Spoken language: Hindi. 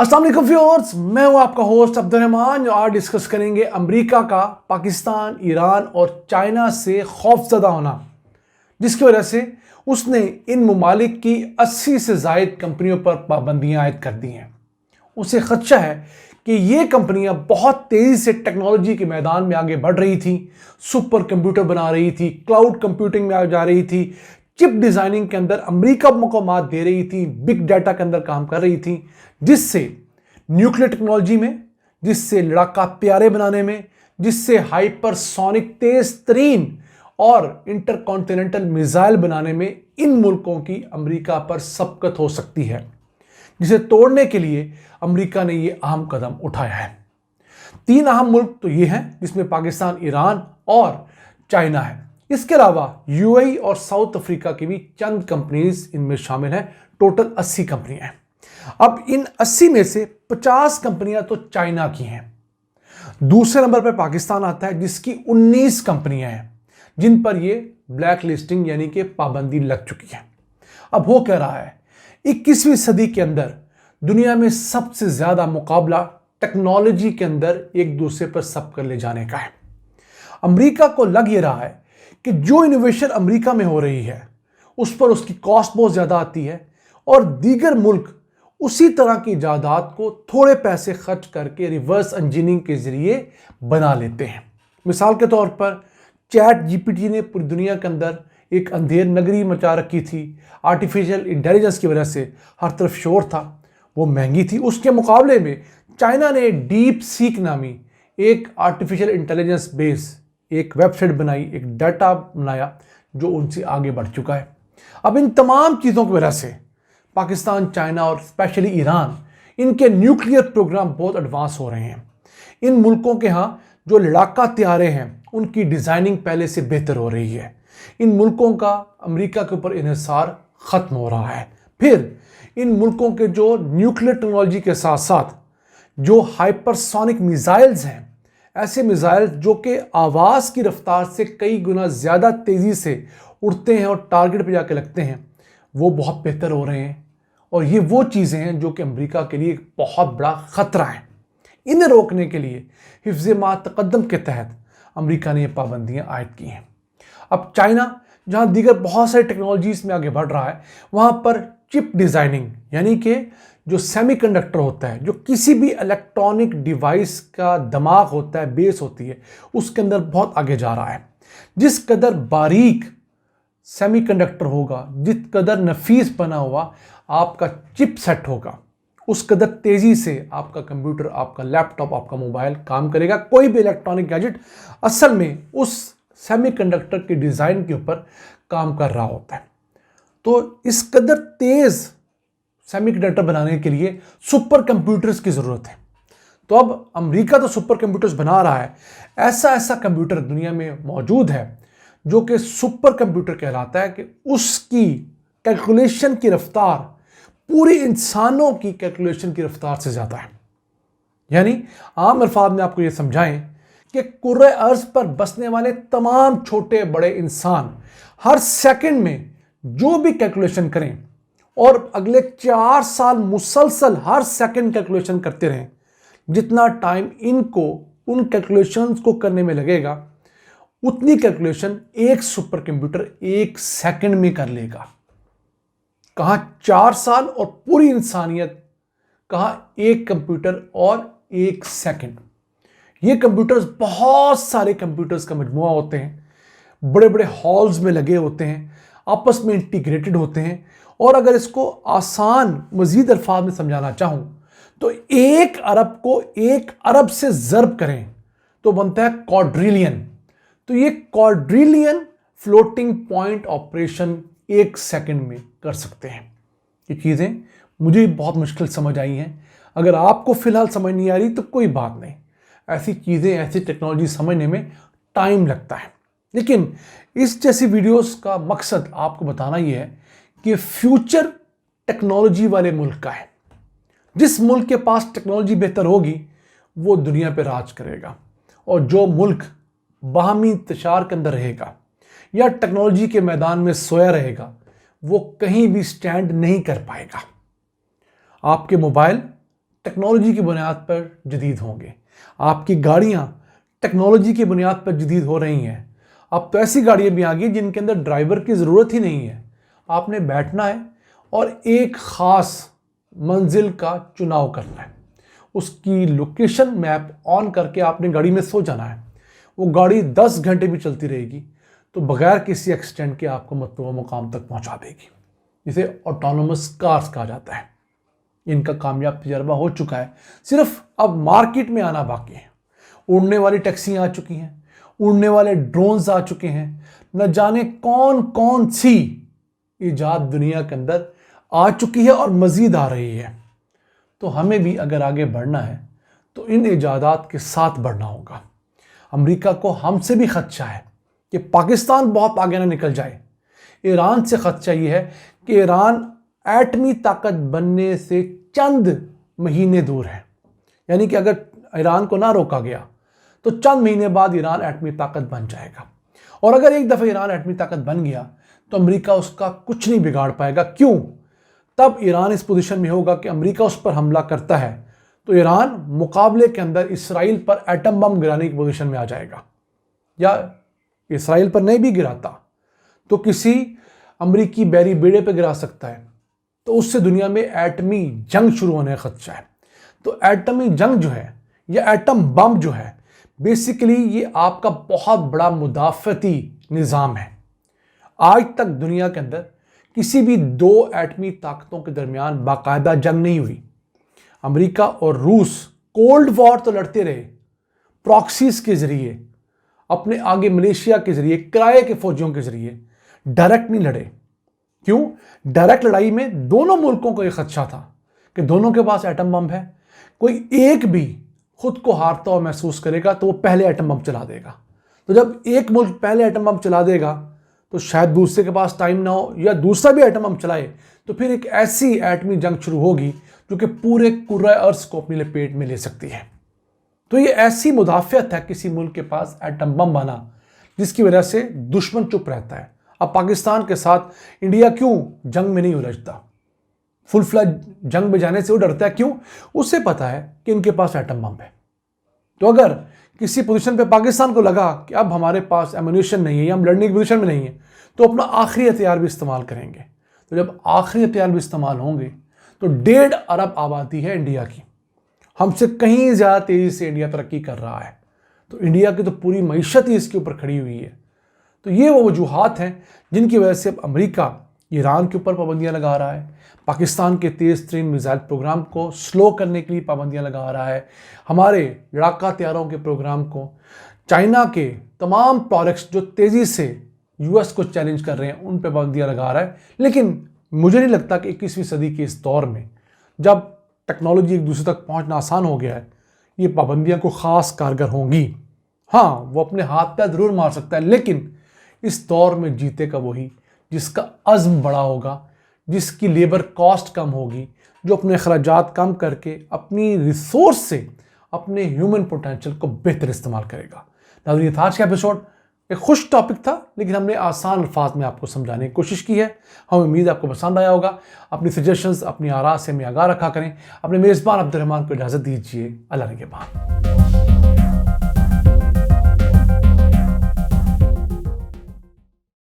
अस्सलाम वालेकुम व्यूअर्स, मैं हूं आपका होस्ट अब्दुल रहमान। जो आज डिस्कस करेंगे अमेरिका का पाकिस्तान, ईरान और चाइना से खौफजदा होना, जिसकी वजह से उसने इन ममालिक की 80 से ज़ायद कंपनियों पर पाबंदियां आयद कर दी हैं। उसे खदशा है कि ये कंपनियां बहुत तेज़ी से टेक्नोलॉजी के मैदान में आगे बढ़ रही थी, सुपर कंप्यूटर बना रही थी, क्लाउड कंप्यूटिंग में आ जा रही थी, चिप डिज़ाइनिंग के अंदर अमेरिका मौक़ात दे रही थी, बिग डाटा के अंदर काम कर रही थी, जिससे न्यूक्लियर टेक्नोलॉजी में, जिससे लड़ाका प्यारे बनाने में, जिससे हाइपरसोनिक तेज तरीन और इंटरकॉन्टिनेंटल मिसाइल बनाने में इन मुल्कों की अमेरिका पर सबकत हो सकती है, जिसे तोड़ने के लिए अमेरिका ने ये अहम कदम उठाया है। 3 अहम मुल्क तो ये हैं, जिसमें पाकिस्तान, ईरान और चाइना है। इसके अलावा यूएई और साउथ अफ्रीका की भी चंद कंपनीज इनमें शामिल हैं। टोटल 80 कंपनियां हैं। अब इन 80 में से 50 कंपनियां तो चाइना की हैं। दूसरे नंबर पर पाकिस्तान आता है, जिसकी 19 कंपनियां हैं जिन पर यह ब्लैक लिस्टिंग यानी कि पाबंदी लग चुकी है। अब हो क्या रहा है, 21वीं सदी के अंदर दुनिया में सबसे ज्यादा मुकाबला टेक्नोलॉजी के अंदर एक दूसरे पर सब कर ले जाने का है। अमेरिका को लग ये रहा है कि जो इनोवेशन अमेरिका में हो रही है उस पर उसकी कॉस्ट बहुत ज़्यादा आती है और दीगर मुल्क उसी तरह की इजादात को थोड़े पैसे खर्च करके रिवर्स इंजीनियरिंग के ज़रिए बना लेते हैं। मिसाल के तौर पर चैट जीपीटी ने पूरी दुनिया के अंदर एक अंधेर नगरी मचा रखी थी। आर्टिफिशियल इंटेलिजेंस की वजह से हर तरफ शोर था, वो महंगी थी। उसके मुकाबले में चाइना ने डीप सीक नामी एक आर्टिफिशियल इंटेलिजेंस बेस एक वेबसाइट बनाई, एक डाटा बनाया जो उनसे आगे बढ़ चुका है। अब इन तमाम चीज़ों की वजह से पाकिस्तान, चाइना और स्पेशली ईरान, इनके न्यूक्लियर प्रोग्राम बहुत एडवांस हो रहे हैं। इन मुल्कों के यहाँ जो लड़ाका तैयारे हैं उनकी डिज़ाइनिंग पहले से बेहतर हो रही है। इन मुल्कों का अमेरिका के ऊपर इन्हिसार ख़त्म हो रहा है। फिर इन मुल्कों के जो न्यूक्लियर टेक्नोलॉजी के साथ साथ जो हाइपरसोनिक मिसाइल्स हैं, ऐसे मिसाइल जो कि आवाज़ की रफ्तार से कई गुना ज़्यादा तेज़ी से उड़ते हैं और टारगेट पे जाके लगते हैं, वो बहुत बेहतर हो रहे हैं। और ये वो चीज़ें हैं जो कि अमेरिका के लिए एक बहुत बड़ा ख़तरा है। इन्हें रोकने के लिए हिफ्ज़ मा तक़द्दम के तहत अमेरिका ने ये पाबंदियाँ आयद की हैं। अब चाइना, जहाँ दीगर बहुत सारी टेक्नोलॉजीज़ में आगे बढ़ रहा है, वहाँ पर चिप डिज़ाइनिंग यानी कि जो सेमीकंडक्टर होता है, जो किसी भी इलेक्ट्रॉनिक डिवाइस का दिमाग होता है, बेस होती है, उसके अंदर बहुत आगे जा रहा है। जिस कदर बारीक सेमीकंडक्टर होगा, जिस कदर नफीस बना हुआ आपका चिप सेट होगा, उस कदर तेज़ी से आपका कंप्यूटर, आपका लैपटॉप, आपका मोबाइल काम करेगा। कोई भी इलेक्ट्रॉनिक गैजेट असल में उस सेमीकंडक्टर के डिज़ाइन के ऊपर काम कर रहा होता है। तो इस कदर तेज़ सेमीकंडक्टर बनाने के लिए सुपर कंप्यूटर्स की ज़रूरत है। तो अब अमेरिका तो सुपर कंप्यूटर्स बना रहा है। ऐसा कंप्यूटर दुनिया में मौजूद है जो कि सुपर कंप्यूटर कहलाता है कि उसकी कैलकुलेशन की रफ्तार पूरी इंसानों की कैलकुलेशन की रफ्तार से ज़्यादा है। यानी आम अल्फाज में आपको ये समझाएं कि कुर्रे अर्ज़ पर बसने वाले तमाम छोटे बड़े इंसान हर सेकंड में जो भी कैलकुलेशन करें और अगले 4 साल मुसलसल हर सेकंड कैलकुलेशन करते रहें, जितना टाइम इनको उन कैलकुलेशंस को करने में लगेगा, उतनी कैलकुलेशन एक सुपर कंप्यूटर 1 सेकंड में कर लेगा। कहाँ 4 साल और पूरी इंसानियत, कहाँ एक कंप्यूटर और 1 सेकंड। ये कंप्यूटर्स बहुत सारे कंप्यूटर्स का मजमुआ होते हैं, बड़े बड़े हॉल्स में लगे होते हैं, आपस में इंटीग्रेटेड होते हैं। और अगर इसको आसान मजीद अल्फाज में समझाना चाहूँ तो 1 अरब को 1 अरब से ज़र्ब करें तो बनता है क्वाड्रिलियन। तो ये quadrillion floating point operation 1 second में कर सकते हैं। ये चीज़ें मुझे बहुत मुश्किल समझ आई हैं। अगर आपको फ़िलहाल समझ नहीं आ रही तो कोई बात नहीं, ऐसी चीज़ें, ऐसी टेक्नोलॉजी समझने में टाइम लगता है। लेकिन इस जैसी वीडियोस का मकसद आपको बताना ये है कि फ्यूचर टेक्नोलॉजी वाले मुल्क का है। जिस मुल्क के पास टेक्नोलॉजी बेहतर होगी वो दुनिया पे राज करेगा, और जो मुल्क बाहमी इंतशार के अंदर रहेगा या टेक्नोलॉजी के मैदान में सोया रहेगा, वो कहीं भी स्टैंड नहीं कर पाएगा। आपके मोबाइल टेक्नोलॉजी की बुनियाद पर जदीद होंगे। आपकी गाड़ियाँ टेक्नोलॉजी की बुनियाद पर जदीद हो रही हैं। अब तो ऐसी गाड़ियाँ भी आ गई जिनके अंदर ड्राइवर की ज़रूरत ही नहीं है। आपने बैठना है और एक ख़ास मंजिल का चुनाव करना है। उसकी लोकेशन मैप ऑन करके आपने गाड़ी में सो जाना है। वो गाड़ी 10 घंटे भी चलती रहेगी तो बगैर किसी एक्सीडेंट के आपको मतलूबा मुकाम तक पहुंचा देगी। इसे ऑटोनोमस कार्स कहा जाता है। इनका कामयाब तजर्बा हो चुका है, सिर्फ अब मार्केट में आना बाकी है। उड़ने वाली टैक्सियाँ आ चुकी हैं, उड़ने वाले ड्रोन्स आ चुके हैं, न जाने कौन कौन सी ईजाद दुनिया के अंदर आ चुकी है और मज़ीद आ रही है। तो हमें भी अगर आगे बढ़ना है तो इन ईजादात के साथ बढ़ना होगा। अमेरिका को हमसे भी खदशा है कि पाकिस्तान बहुत आगे ना निकल जाए। ईरान से खदशा ये है कि ईरान एटमी ताकत बनने से चंद महीने दूर है। यानी कि अगर ईरान को ना रोका गया तो चंद महीने बाद ईरान एटमी ताकत बन जाएगा। और अगर एक दफ़ा ईरान एटमी ताकत बन गया तो अमेरिका उसका कुछ नहीं बिगाड़ पाएगा। क्यों? तब ईरान इस पोजीशन में होगा कि अमेरिका उस पर हमला करता है तो ईरान मुकाबले के अंदर इसराइल पर एटम बम गिराने की पोजीशन में आ जाएगा, या इसराइल पर नहीं भी गिराता तो किसी अमेरिकी बैरी बेड़े पर गिरा सकता है। तो उससे दुनिया में एटमी जंग शुरू होने का खदशा है। तो एटमी जंग जो है या एटम बम जो है, बेसिकली ये आपका बहुत बड़ा मुदाफ़ती निज़ाम है। आज तक दुनिया के अंदर किसी भी दो एटमी ताकतों के दरमियान बाकायदा जंग नहीं हुई। अमेरिका और रूस कोल्ड वॉर तो लड़ते रहे, प्रॉक्सीज के ज़रिए, अपने आगे मलेशिया के ज़रिए, किराए के फ़ौजियों के ज़रिए, डायरेक्ट नहीं लड़े। क्यों? डायरेक्ट लड़ाई में दोनों मुल्कों को यह खदशा था कि दोनों के पास एटम बम है। कोई एक भी खुद को हारता हुआ महसूस करेगा तो वो पहले एटम बम चला देगा। तो जब एक मुल्क पहले एटम बम चला देगा तो शायद दूसरे के पास टाइम ना हो, या दूसरा भी एटम बम चलाए तो फिर एक ऐसी एटमी जंग शुरू होगी जो कि पूरे कुर्रा अर्ज को अपनी लपेट में ले सकती है। तो ये ऐसी मुदाफ़ियत है किसी मुल्क के पास एटम बम बना जिसकी वजह से दुश्मन चुप रहता है। अब पाकिस्तान के साथ इंडिया क्यों जंग में नहीं उलझता? फुल फ्लैज जंग में जाने से वो डरता है। क्यों? उसे पता है कि इनके पास एटम बम है। तो अगर किसी पोजीशन पे पाकिस्तान को लगा कि अब हमारे पास एमुनिशन नहीं है या हम लड़ने की पोजीशन में नहीं है तो अपना आखिरी हथियार भी इस्तेमाल करेंगे। तो जब आखिरी हथियार भी इस्तेमाल होंगे तो 1.5 अरब आबादी है इंडिया की, हमसे कहीं ज़्यादा तेज़ी से इंडिया तरक्की कर रहा है। तो इंडिया की तो पूरी मईशत ही इसके ऊपर खड़ी हुई है। तो ये वो वजूहात हैं जिनकी वजह से अब अमेरिका ईरान के ऊपर पाबंदियां लगा रहा है, पाकिस्तान के तेज़ तरीन मिसाइल प्रोग्राम को स्लो करने के लिए पाबंदियां लगा रहा है, हमारे लड़ाका तैयारों के प्रोग्राम को, चाइना के तमाम प्रोडक्ट्स जो तेज़ी से यूएस को चैलेंज कर रहे हैं उन पर पाबंदियां लगा रहा है। लेकिन मुझे नहीं लगता कि 21वीं सदी के इस दौर में जब टेक्नोलॉजी एक दूसरे तक पहुँचना आसान हो गया है, ये पाबंदियाँ को ख़ास कारगर होंगी। हाँ, वो अपने हाथ पैर ज़रूर मार सकता है, लेकिन इस दौर में जीतेगा वही जिसका अज़्म बड़ा होगा, जिसकी लेबर कॉस्ट कम होगी, जो अपने अखराजात कम करके अपनी रिसोर्स से अपने ह्यूमन पोटेंशियल को बेहतर इस्तेमाल करेगा। नाज़रीन, ये था आज का एपिसोड। एक खुश टॉपिक था लेकिन हमने आसान अल्फाज में आपको समझाने की कोशिश की है। हमें उम्मीद है आपको पसंद आया होगा। अपनी सजेशंस, अपनी आरा से हमें आगाह रखा करें। अपने मेज़बान अब्दुल रहमान को इजाज़त दीजिए। अल्लाह निगहबान।